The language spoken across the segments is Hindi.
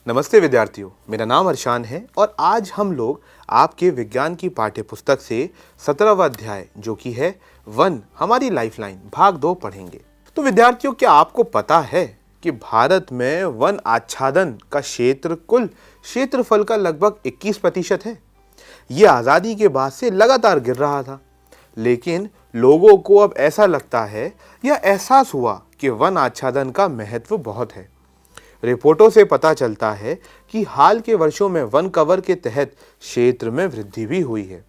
नमस्ते विद्यार्थियों, मेरा नाम अर्शान है और आज हम लोग आपके विज्ञान की पाठ्य पुस्तक से 17वां अध्याय जो कि है वन हमारी लाइफलाइन भाग 2 पढ़ेंगे। तो विद्यार्थियों, क्या आपको पता है कि भारत में वन आच्छादन का क्षेत्र कुल क्षेत्रफल का लगभग 21% है। ये आज़ादी के बाद से लगातार गिर रहा था, लेकिन लोगों को अब ऐसा लगता है या एहसास हुआ कि वन आच्छादन का महत्व बहुत है। रिपोर्टों से पता चलता है कि हाल के वर्षों में वन कवर के तहत क्षेत्र में वृद्धि भी हुई है।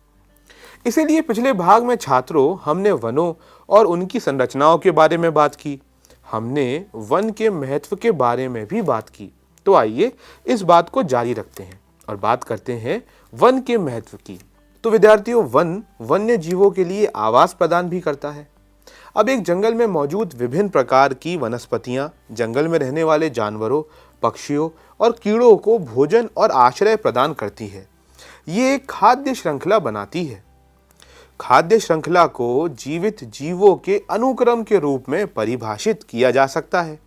इसीलिए पिछले भाग में छात्रों हमने वनों और उनकी संरचनाओं के बारे में बात की। हमने वन के महत्व के बारे में भी बात की। तो आइए इस बात को जारी रखते हैं और बात करते हैं वन के महत्व की। तो विद्यार्थियों, वन वन्य जीवों के लिए आवास प्रदान भी करता है। अब एक जंगल में मौजूद विभिन्न प्रकार की वनस्पतियां जंगल में रहने वाले जानवरों, पक्षियों और कीड़ों को भोजन और आश्रय प्रदान करती है। ये एक खाद्य श्रृंखला बनाती है। खाद्य श्रृंखला को जीवित जीवों के अनुक्रम के रूप में परिभाषित किया जा सकता है,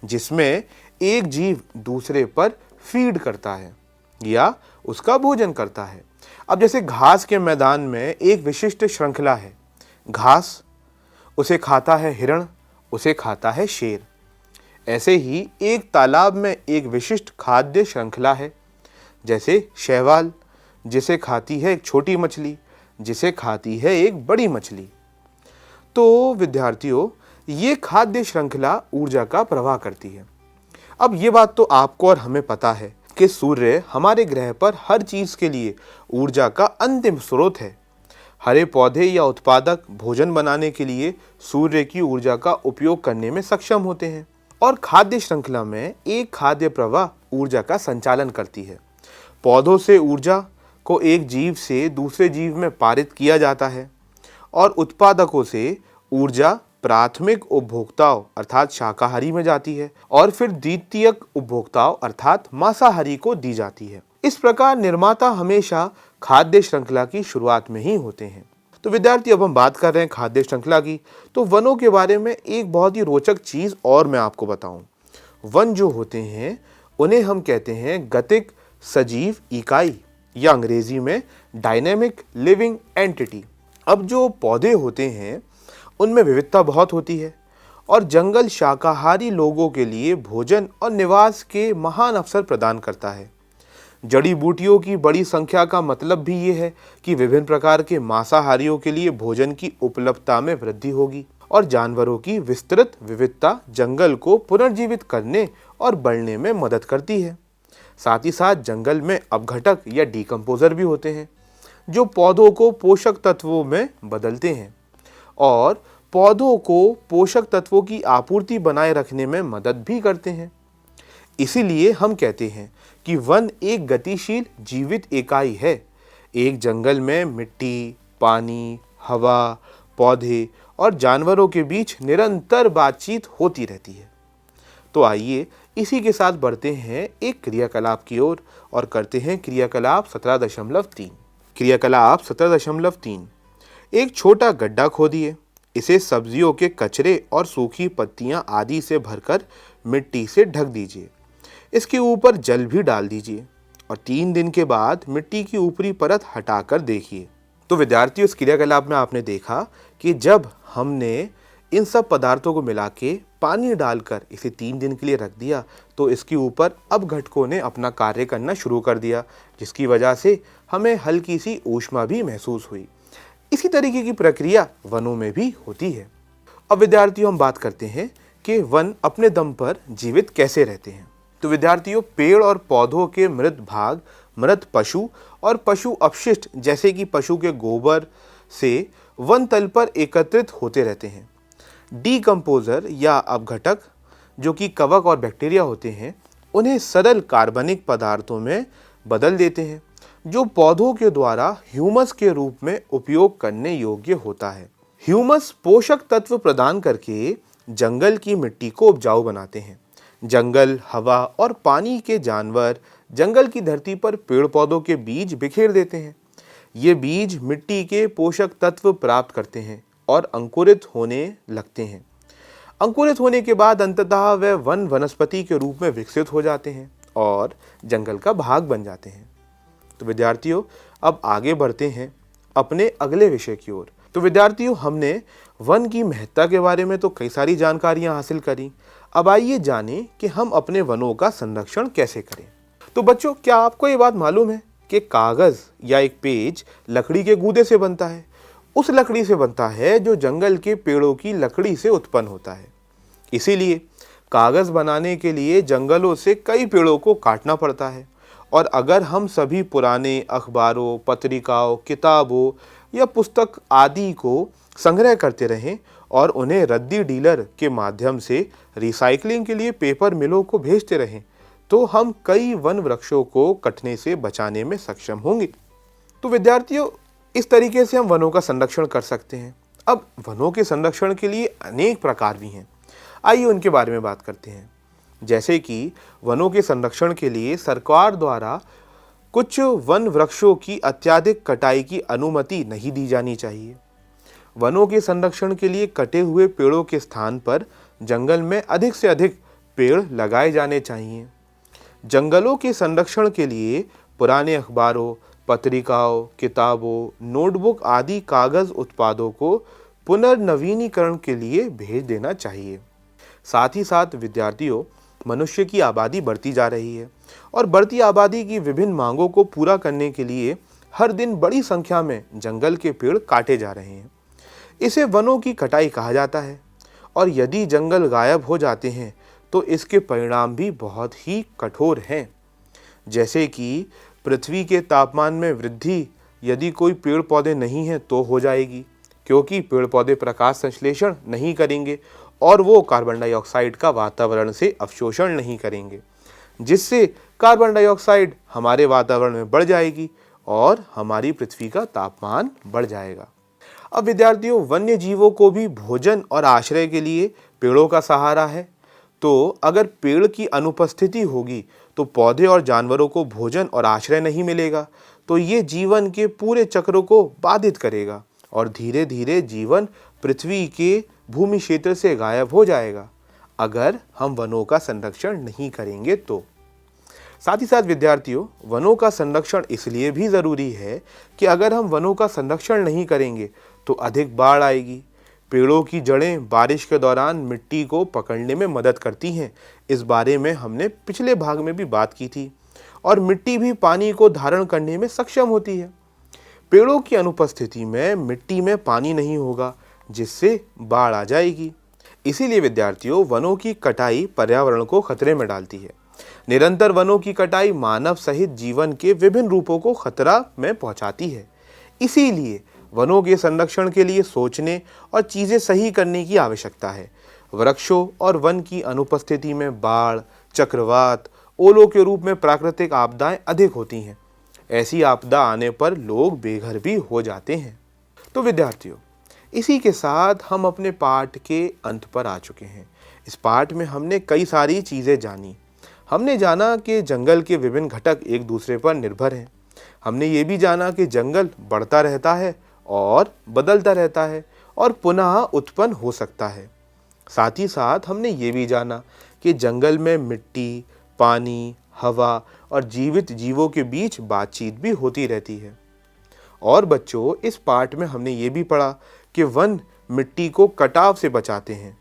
जिसमें एक जीव दूसरे पर फीड करता है या उसका भोजन करता है। अब जैसे घास के मैदान में एक विशिष्ट श्रृंखला है। घास, उसे खाता है हिरण, उसे खाता है शेर। ऐसे ही एक तालाब में एक विशिष्ट खाद्य श्रृंखला है, जैसे शैवाल, जिसे खाती है एक छोटी मछली, जिसे खाती है एक बड़ी मछली। तो विद्यार्थियों, ये खाद्य श्रृंखला ऊर्जा का प्रवाह करती है। अब ये बात तो आपको और हमें पता है कि सूर्य हमारे ग्रह पर हर चीज के लिए ऊर्जा का अंतिम स्रोत है। हरे पौधे या उत्पादक भोजन बनाने के लिए सूर्य की ऊर्जा का उपयोग करने में सक्षम होते हैं और खाद्य श्रृंखला में एक खाद्य प्रवाह ऊर्जा का संचालन करती है। पौधों से ऊर्जा को एक जीव से दूसरे जीव में पारित किया जाता है और उत्पादकों से ऊर्जा प्राथमिक उपभोक्ताओं अर्थात शाकाहारी में जाती है और फिर द्वितीयक उपभोक्ताओं अर्थात मांसाहारी को दी जाती है। इस प्रकार निर्माता हमेशा खाद्य श्रृंखला की शुरुआत में ही होते हैं। तो विद्यार्थी, अब हम बात कर रहे हैं खाद्य श्रृंखला की, तो वनों के बारे में एक बहुत ही रोचक चीज और मैं आपको बताऊं। वन जो होते हैं उन्हें हम कहते हैं गतिक सजीव इकाई या अंग्रेजी में डायनेमिक लिविंग एंटिटी। अब जो पौधे होते हैं उनमें विविधता बहुत होती है और जंगल शाकाहारी लोगों के लिए भोजन और निवास के महान अवसर प्रदान करता है। जड़ी बूटियों की बड़ी संख्या का मतलब भी ये है कि विभिन्न प्रकार के मांसाहारियों के लिए भोजन की उपलब्धता में वृद्धि होगी और जानवरों की विस्तृत विविधता जंगल को पुनर्जीवित करने और बढ़ने में मदद करती है। साथ ही साथ जंगल में अपघटक या डिकम्पोजर भी होते हैं जो पौधों को पोषक तत्वों में बदलते हैं और पौधों को पोषक तत्वों की आपूर्ति बनाए रखने में मदद भी करते हैं। इसीलिए हम कहते हैं कि वन एक गतिशील जीवित इकाई है। एक जंगल में मिट्टी, पानी, हवा, पौधे और जानवरों के बीच निरंतर बातचीत होती रहती है। तो आइए इसी के साथ बढ़ते हैं एक क्रियाकलाप की ओर और करते हैं क्रियाकलाप 17.3। क्रियाकलाप 17.3, एक छोटा गड्ढा खोदिए। इसे सब्जियों के कचरे और सूखी पत्तियां आदि से भरकर मिट्टी से ढक दीजिए। इसके ऊपर जल भी डाल दीजिए और 3 दिन के बाद मिट्टी की ऊपरी परत हटाकर देखिए। तो विद्यार्थियों, इस क्रियाकलाप में आपने देखा कि जब हमने इन सब पदार्थों को मिला के पानी डालकर इसे 3 दिन के लिए रख दिया तो इसके ऊपर अपघटकों ने अपना कार्य करना शुरू कर दिया, जिसकी वजह से हमें हल्की सी ऊष्मा भी महसूस हुई। इसी तरीके की प्रक्रिया वनों में भी होती है। अब विद्यार्थियों, हम बात करते हैं कि वन अपने दम पर जीवित कैसे रहते हैं। तो विद्यार्थियों, पेड़ और पौधों के मृत भाग मृत पशु और पशु अपशिष्ट जैसे कि पशु के गोबर से वन तल पर एकत्रित होते रहते हैं। डीकम्पोजर या अपघटक जो कि कवक और बैक्टीरिया होते हैं उन्हें सरल कार्बनिक पदार्थों में बदल देते हैं जो पौधों के द्वारा ह्यूमस के रूप में उपयोग करने योग्य होता है। ह्यूमस पोषक तत्व प्रदान करके जंगल की मिट्टी को उपजाऊ बनाते हैं। जंगल, हवा और पानी के जानवर जंगल की धरती पर पेड़ पौधों के बीज बिखेर देते हैं। ये बीज मिट्टी के पोषक तत्व प्राप्त करते हैं और अंकुरित होने लगते हैं। अंकुरित होने के बाद अंततः वे वन वनस्पति के रूप में विकसित हो जाते हैं और जंगल का भाग बन जाते हैं। तो विद्यार्थियों, अब आगे बढ़ते हैं अपने अगले विषय की ओर। तो विद्यार्थियों, हमने वन की महत्ता के बारे में तो कई सारी जानकारियां हासिल करी। अब आइए जानें कि हम अपने वनों का संरक्षण कैसे करें। तो बच्चों, क्या आपको ये बात मालूम है कि कागज या एक पेज लकड़ी के गूदे से बनता है? उस लकड़ी से बनता है जो जंगल के पेड़ों की लकड़ी से उत्पन्न होता है। इसीलिए कागज बनाने के लिए जंगलों से कई पेड़ों को काटना पड़ता है। और अगर हम सभी पुराने अखबारों, पत्रिकाओं, किताबों या पुस्तक आदि को संग्रह करते रहें और उन्हें रद्दी डीलर के माध्यम से रिसाइकलिंग के लिए पेपर मिलों को भेजते रहें, तो हम कई वन वृक्षों को कटने से बचाने में सक्षम होंगे। तो विद्यार्थियों, इस तरीके से हम वनों का संरक्षण कर सकते हैं। अब वनों के संरक्षण के लिए अनेक प्रकार भी हैं। आइए उनके बारे में बात करते हैं। जैसे कि वनों के संरक्षण के लिए सरकार द्वारा कुछ वन वृक्षों की अत्यधिक कटाई की अनुमति नहीं दी जानी चाहिए। वनों के संरक्षण के लिए कटे हुए पेड़ों के स्थान पर जंगल में अधिक से अधिक पेड़ लगाए जाने चाहिए। जंगलों के संरक्षण के लिए पुराने अखबारों, पत्रिकाओं, किताबों, नोटबुक आदि कागज उत्पादों को पुनर्नवीनीकरण के लिए भेज देना चाहिए। साथ ही साथ विद्यार्थियों, मनुष्य की आबादी बढ़ती जा रही है और बढ़ती आबादी की विभिन्न मांगों को पूरा करने के लिए हर दिन बड़ी संख्या में जंगल के पेड़ काटे जा रहे हैं। इसे वनों की कटाई कहा जाता है। और यदि जंगल गायब हो जाते हैं तो इसके परिणाम भी बहुत ही कठोर हैं। जैसे कि पृथ्वी के तापमान में वृद्धि यदि कोई पेड़ पौधे नहीं हैं तो हो जाएगी, क्योंकि पेड़ पौधे प्रकाश संश्लेषण नहीं करेंगे और वो कार्बन डाइऑक्साइड का वातावरण से अवशोषण नहीं करेंगे, जिससे कार्बन डाइऑक्साइड हमारे वातावरण में बढ़ जाएगी और हमारी पृथ्वी का तापमान बढ़ जाएगा। अब विद्यार्थियों, वन्य जीवों को भी भोजन और आश्रय के लिए पेड़ों का सहारा है। तो अगर पेड़ की अनुपस्थिति होगी तो पौधे और जानवरों को भोजन और आश्रय नहीं मिलेगा, तो ये जीवन के पूरे चक्र को बाधित करेगा और धीरे धीरे जीवन पृथ्वी के भूमि क्षेत्र से गायब हो जाएगा अगर हम वनों का संरक्षण नहीं करेंगे तो। साथ ही साथ विद्यार्थियों, वनों का संरक्षण इसलिए भी ज़रूरी है कि अगर हम वनों का संरक्षण नहीं करेंगे तो अधिक बाढ़ आएगी। पेड़ों की जड़ें बारिश के दौरान मिट्टी को पकड़ने में मदद करती हैं। इस बारे में हमने पिछले भाग में भी बात की थी। और मिट्टी भी पानी को धारण करने में सक्षम होती है। पेड़ों की अनुपस्थिति में मिट्टी में पानी नहीं होगा, जिससे बाढ़ आ जाएगी। इसीलिए विद्यार्थियों, वनों की कटाई पर्यावरण को खतरे में डालती है। निरंतर वनों की कटाई मानव सहित जीवन के विभिन्न रूपों को खतरा में पहुंचाती है। इसीलिए वनों के संरक्षण के लिए सोचने और चीजें सही करने की आवश्यकता है। वृक्षों और वन की अनुपस्थिति में बाढ़, चक्रवात, ओलों के रूप में प्राकृतिक आपदाएं अधिक होती हैं। ऐसी आपदा आने पर लोग बेघर भी हो जाते हैं। तो विद्यार्थियों, इसी के साथ हम अपने पाठ के अंत पर आ चुके हैं। इस पाठ में हमने कई सारी चीज़ें जानी। हमने जाना कि जंगल के विभिन्न घटक एक दूसरे पर निर्भर हैं। हमने ये भी जाना कि जंगल बढ़ता रहता है और बदलता रहता है और पुनः उत्पन्न हो सकता है। साथ ही साथ हमने ये भी जाना कि जंगल में मिट्टी, पानी, हवा और जीवित जीवों के बीच बातचीत भी होती रहती है। और बच्चों, इस पाठ में हमने ये भी पढ़ा कि वन मिट्टी को कटाव से बचाते हैं।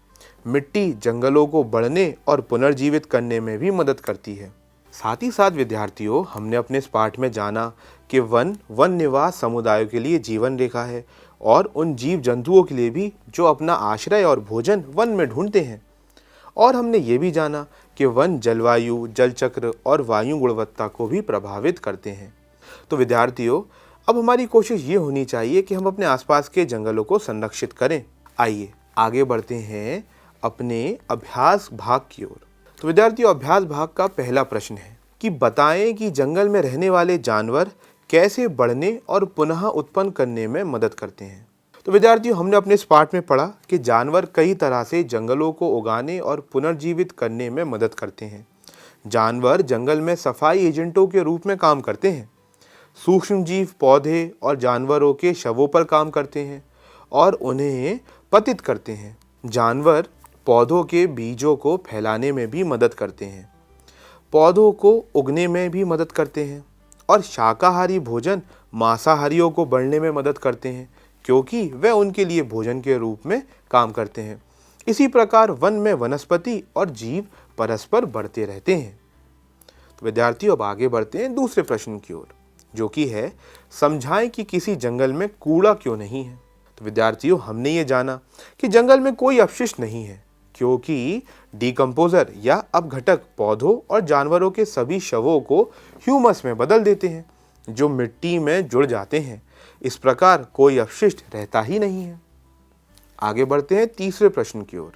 मिट्टी जंगलों को बढ़ने और पुनर्जीवित करने में भी मदद करती है। साथ ही साथ विद्यार्थियों, हमने अपने इस पाठ में जाना कि वन निवास समुदायों के लिए जीवन रेखा है और उन जीव जंतुओं के लिए भी जो अपना आश्रय और भोजन वन में ढूंढते हैं। और हमने ये भी जाना कि वन जलवायु, जल चक्र और वायु गुणवत्ता को भी प्रभावित करते हैं। तो विद्यार्थियों, अब हमारी कोशिश ये होनी चाहिए कि हम अपने आसपास के जंगलों को संरक्षित करें। आइए आगे बढ़ते हैं अपने अभ्यास भाग की ओर। तो विद्यार्थियों, अभ्यास भाग का पहला प्रश्न है कि बताएं कि जंगल में रहने वाले जानवर कैसे बढ़ने और पुनः उत्पन्न करने में मदद करते हैं। तो विद्यार्थियों, हमने अपने इस पाठ में पढ़ा कि जानवर कई तरह से जंगलों को उगाने और पुनर्जीवित करने में मदद करते हैं। जानवर जंगल में सफाई एजेंटों के रूप में काम करते हैं। सूक्ष्म जीव पौधे और जानवरों के शवों पर काम करते हैं और उन्हें पतित करते हैं। जानवर पौधों के बीजों को फैलाने में भी मदद करते हैं। पौधों को उगने में भी मदद करते हैं और शाकाहारी भोजन मांसाहारियों को बढ़ने में मदद करते हैं, क्योंकि वे उनके लिए भोजन के रूप में काम करते हैं। इसी प्रकार वन में वनस्पति और जीव परस्पर बढ़ते रहते हैं। तो विद्यार्थियों, अब आगे बढ़ते हैं दूसरे प्रश्न की ओर, जो कि है समझाएं कि किसी जंगल में कूड़ा क्यों नहीं है। तो विद्यार्थियों, हमने ये जाना कि जंगल में कोई अपशिष्ट नहीं है, क्योंकि डिकम्पोजर या अपघटक पौधों और जानवरों के सभी शवों को ह्यूमस में बदल देते हैं, जो मिट्टी में जुड़ जाते हैं। इस प्रकार कोई अपशिष्ट रहता ही नहीं है। आगे बढ़ते हैं तीसरे प्रश्न की ओर,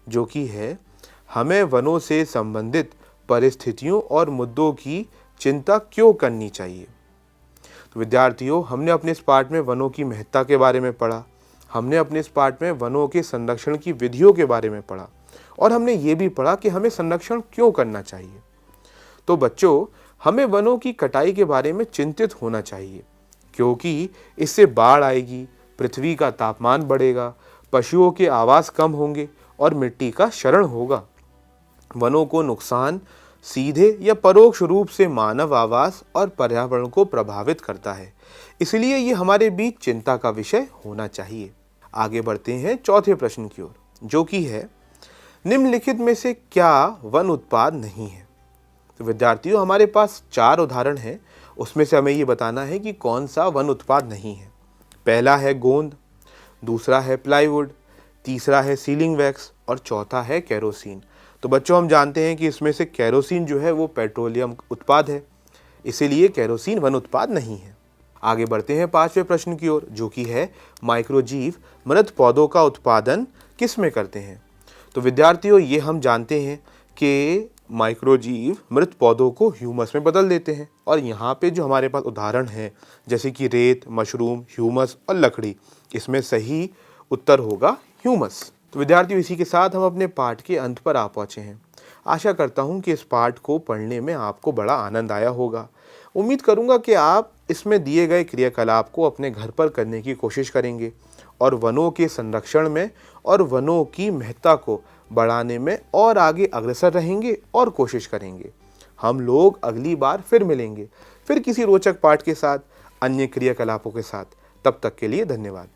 जो कि है हमें वनों से संबंधित परिस्थितियों और मुद्दों की चिंता क्यों करनी चाहिए। तो विद्यार्थियों, हमने अपने इस पाठ में वनों की महत्ता के बारे में पढ़ा, हमने अपने इस पाठ में वनों के संरक्षण की विधियों के बारे में पढ़ा और हमने ये भी पढ़ा कि हमें संरक्षण क्यों करना चाहिए। तो बच्चों, हमें वनों की कटाई के बारे में चिंतित होना चाहिए, क्योंकि इससे बाढ़ आएगी, पृथ्वी का तापमान बढ़ेगा, पशुओं के आवास कम होंगे और मिट्टी का क्षरण होगा। वनों को नुकसान सीधे या परोक्ष रूप से मानव आवास और पर्यावरण को प्रभावित करता है, इसलिए ये हमारे बीच चिंता का विषय होना चाहिए। आगे बढ़ते हैं चौथे प्रश्न की ओर, जो कि है निम्नलिखित में से क्या वन उत्पाद नहीं है। तो विद्यार्थियों, हमारे पास 4 उदाहरण हैं, उसमें से हमें ये बताना है कि कौन सा वन उत्पाद नहीं है। पहला है गोंद, दूसरा है प्लाईवुड, तीसरा है सीलिंग वैक्स और चौथा है केरोसिन। तो बच्चों, हम जानते हैं कि इसमें से केरोसिन जो है वो पेट्रोलियम उत्पाद है, इसीलिए केरोसिन वन उत्पाद नहीं है। आगे बढ़ते हैं 5वें प्रश्न की ओर, जो कि है माइक्रोजीव मृत पौधों का उत्पादन किस में करते हैं। तो विद्यार्थियों, ये हम जानते हैं कि माइक्रोजीव मृत पौधों को ह्यूमस में बदल देते हैं और यहाँ पे जो हमारे पास उदाहरण हैं, जैसे कि रेत, मशरूम, ह्यूमस और लकड़ी, इसमें सही उत्तर होगा ह्यूमस। तो विद्यार्थियों, इसी के साथ हम अपने पाठ के अंत पर आ पहुँचे हैं। आशा करता हूँ कि इस पाठ को पढ़ने में आपको बड़ा आनंद आया होगा। उम्मीद करूँगा कि आप इसमें दिए गए क्रियाकलाप को अपने घर पर करने की कोशिश करेंगे और वनों के संरक्षण में और वनों की महत्ता को बढ़ाने में और आगे अग्रसर रहेंगे और कोशिश करेंगे। हम लोग अगली बार फिर मिलेंगे, फिर किसी रोचक पाठ के साथ, अन्य क्रियाकलापों के साथ। तब तक के लिए धन्यवाद।